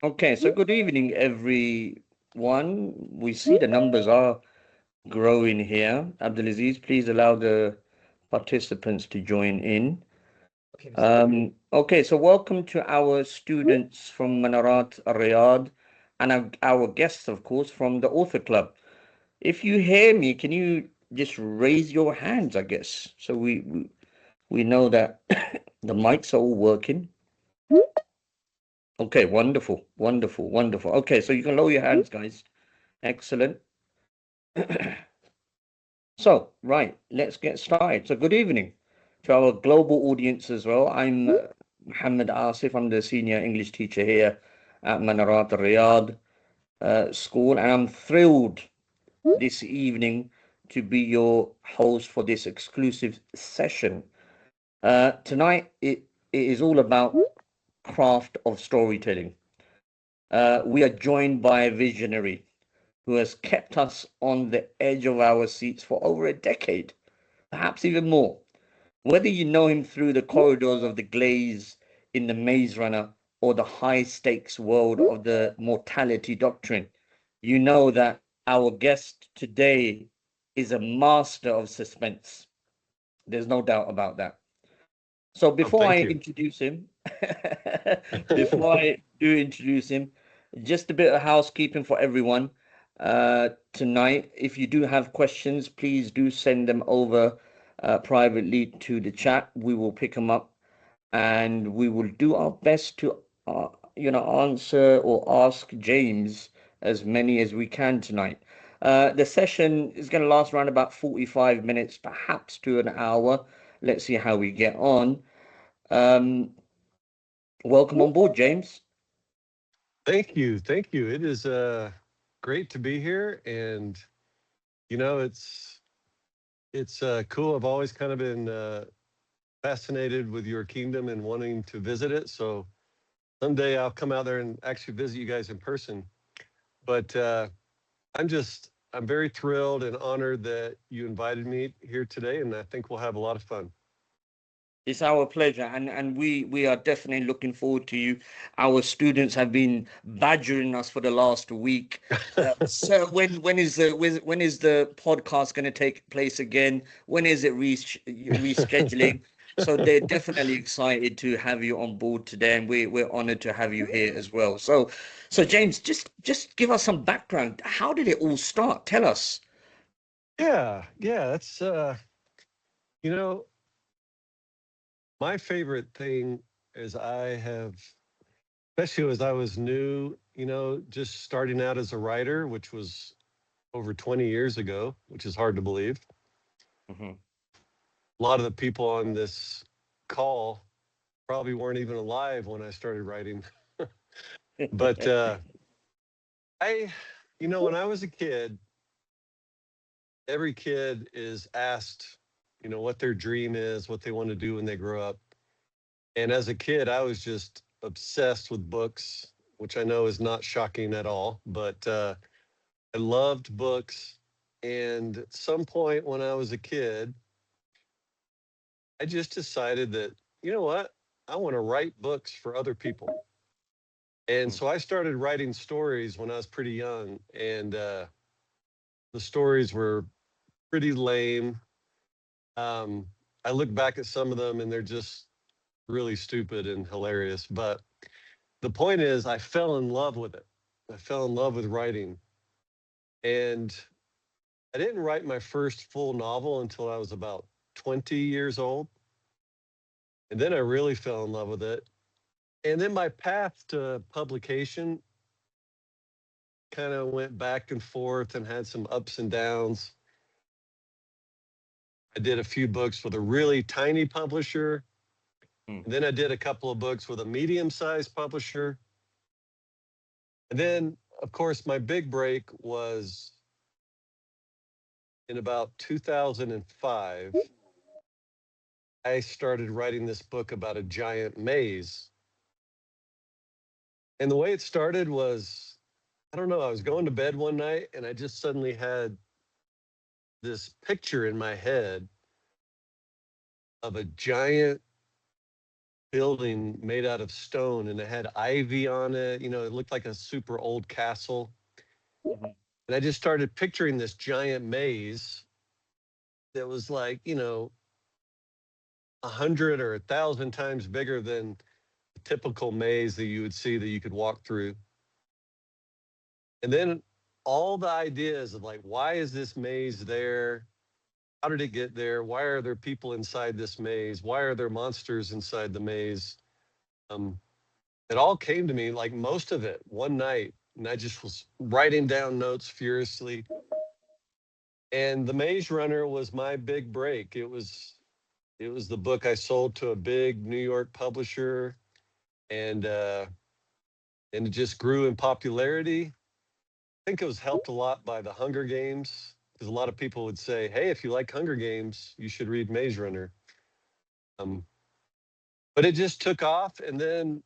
Okay, so good evening, everyone. We see the numbers are growing here. Abdulaziz, please allow the participants to join in. Okay, so welcome to our students from Manarat Riyadh and our guests, of course, from the Author Club. If you hear me, can you just raise your hands, I guess, so we know that the mics are all working. Okay, wonderful, wonderful, wonderful. Okay, so you can lower your hands, guys. Excellent. So, right, let's get started. So, good evening to our global audience as well. I'm Muhammad Asif. I'm the senior English teacher here at Manarat Riyadh School, and I'm thrilled this evening to be your host for this exclusive session. Tonight, it is all about craft of storytelling. We are joined by a visionary who has kept us on the edge of our seats for over a decade, perhaps even more. Whether you know him through the corridors of the Glaze in the Maze Runner or the high stakes world of the mortality doctrine, you know that our guest today is a master of suspense. There's no doubt about that. So Oh, before thank I you. introduce him, before I do introduce him, just a bit of housekeeping for everyone. Tonight, if you do have questions, please do send them over privately to the chat. We will pick them up and we will do our best to, answer or ask James as many as we can tonight. The session is going to last around about 45 minutes, perhaps to an hour. Let's see how we get on. Um, Welcome on board, James. Thank you. Thank you. It is great to be here, and it's cool. I've always kind of been fascinated with your kingdom and wanting to visit it. So someday I'll come out there and actually visit you guys in person. But I'm very thrilled and honored that you invited me here today, and I think we'll have a lot of fun. It's our pleasure, and we are definitely looking forward to you. Our students have been badgering us for the last week. So when is the podcast going to take place again? When is it rescheduling? So they're definitely excited to have you on board today, and we're honored to have you here as well. So James, just give us some background. How did it all start? Tell us. Yeah, that's you know, my favorite thing is I have, especially as I was new, just starting out as a writer, which was over 20 years ago, which is hard to believe. Mhm. A lot of the people on this call probably weren't even alive when I started writing. But I, when I was a kid, every kid is asked, what their dream is, what they want to do when they grow up. And as a kid, I was just obsessed with books, which I know is not shocking at all, but I loved books. And at some point when I was a kid, I just decided that, you know what? I want to write books for other people. And so I started writing stories when I was pretty young. And the stories were pretty lame. Um, I look back at some of them and they're just really stupid and hilarious. But the point is, I fell in love with it. I fell in love with writing. And I didn't write my first full novel until I was about 20 years old. And then I really fell in love with it. And then my path to publication kind of went back and forth and had some ups and downs. I did a few books with a really tiny publisher. And then I did a couple of books with a medium sized publisher. And then, of course, my big break was in about 2005. I started writing this book about a giant maze. And the way it started was, I don't know, I was going to bed one night and I just suddenly had this picture in my head of a giant building made out of stone, and it had ivy on it. It looked like a super old castle. Mhm. And I just started picturing this giant maze that was like, 100 or 1,000 times bigger than the typical maze that you would see that you could walk through. And then all the ideas of like, why is this maze there? How did it get there? Why are there people inside this maze? Why are there monsters inside the maze? Um, it all came to me, like most of it, one night, and I just was writing down notes furiously. And The Maze Runner was my big break. It was the book I sold to a big New York publisher, and it just grew in popularity. I think it was helped a lot by the Hunger Games, because a lot of people would say, "Hey, if you like Hunger Games, you should read Maze Runner." Um, but it just took off, and then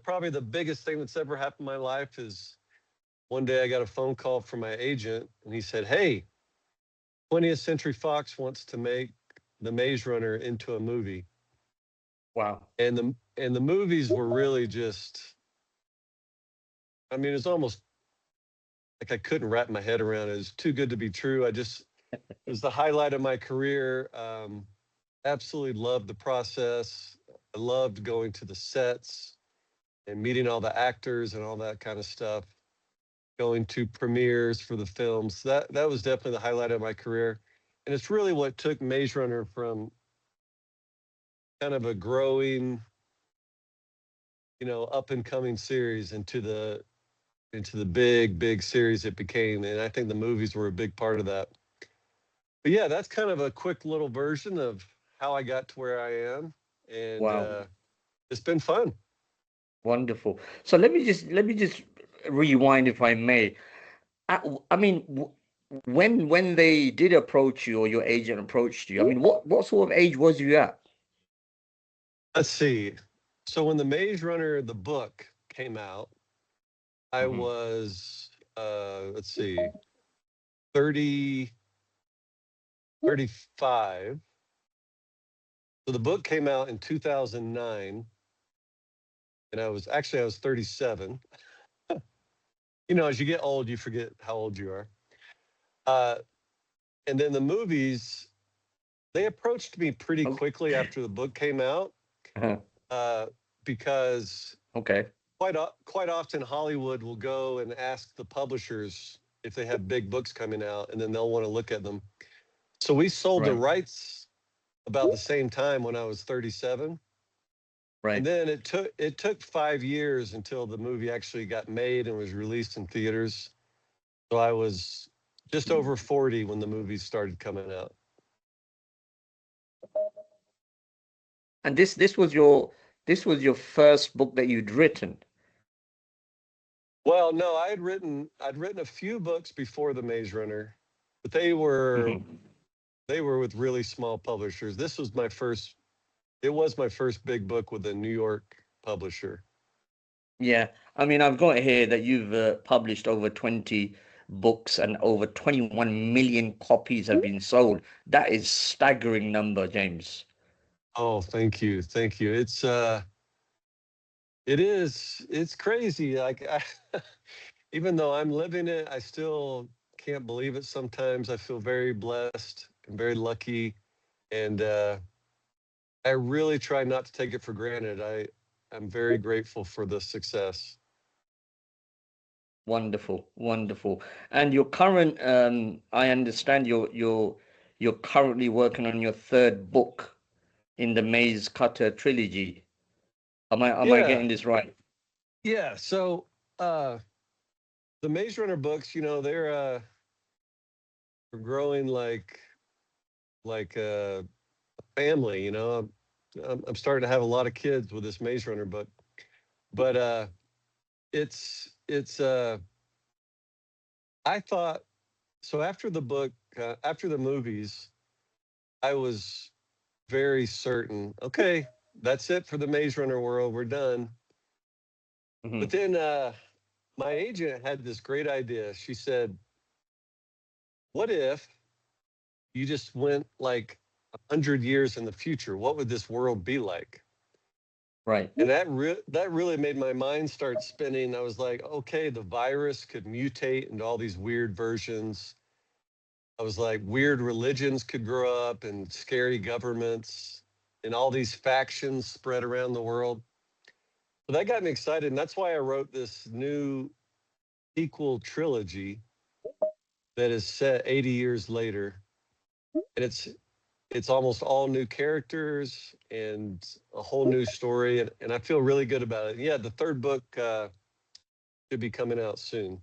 probably the biggest thing that's ever happened in my life is one day I got a phone call from my agent, and he said, "Hey, 20th Century Fox wants to make The Maze Runner into a movie." Wow. And the movies were really just, I mean, it's almost like I couldn't wrap my head around it. It was too good to be true. It was the highlight of my career. Absolutely loved the process. I loved going to the sets and meeting all the actors and all that kind of stuff. Going to premieres for the films. That was definitely the highlight of my career. And it's really what took Maze Runner from kind of a growing, up and coming series into the big, big series it became. And I think the movies were a big part of that. But yeah, that's kind of a quick little version of how I got to where I am. And Wow. it's been fun. Wonderful. So let me just rewind, if I may. I mean, when they did approach you, or your agent approached you, I mean, what sort of age was you at? Let's see. So when The Maze Runner, the book, came out, I Hmm. was, let's see, 30, 35. So the book came out in 2009, and I was 37. As you get old, you forget how old you are. Uh, and then the movies, they approached me pretty Okay. quickly after the book came out, Uh-huh. uh, because Okay. quite often Hollywood will go and ask the publishers if they have big books coming out, and then they'll want to look at them. So we sold the Right. rights about the same time when I was 37. And Right. then it took 5 years until the movie actually got made and was released in theaters. So I was just over 40 when the movies started coming out. And this was your first book that you'd written. Well, no, I'd written a few books before The Maze Runner, but they were Mhm. they were with really small publishers. It was my first big book with a New York publisher. Yeah. I mean, I've got here that you've published over 20 books and over 21 million copies have been sold. That is staggering number, James. Oh, thank you. Thank you. It's crazy. Like even though I'm living it, I still can't believe it sometimes. I feel very blessed and very lucky, and I really try not to take it for granted. I'm very grateful for the success. Wonderful, wonderful. And your current, I understand you're currently working on your third book in the Maze Cutter trilogy. Am I Yeah, getting this right? yeah. So uh, the Maze Runner books, they're growing like a family. I'm starting to have a lot of kids with this Maze Runner book, but it's I thought so after the book, after the movies, I was very certain, okay, that's it for the Maze Runner world. We're done. But Hmm. then my agent had this great idea. She said, what if you just went like 100 years in the future? What would this world be like? Right. And that really made my mind start spinning. I was like, okay, the virus could mutate into all these weird versions. I was like, weird religions could grow up and scary governments and all these factions spread around the world. So that got me excited. And that's why I wrote this new sequel trilogy that is set 80 years later. And it's almost all new characters and a whole new story. And I feel really good about it. Yeah, the third book should be coming out soon.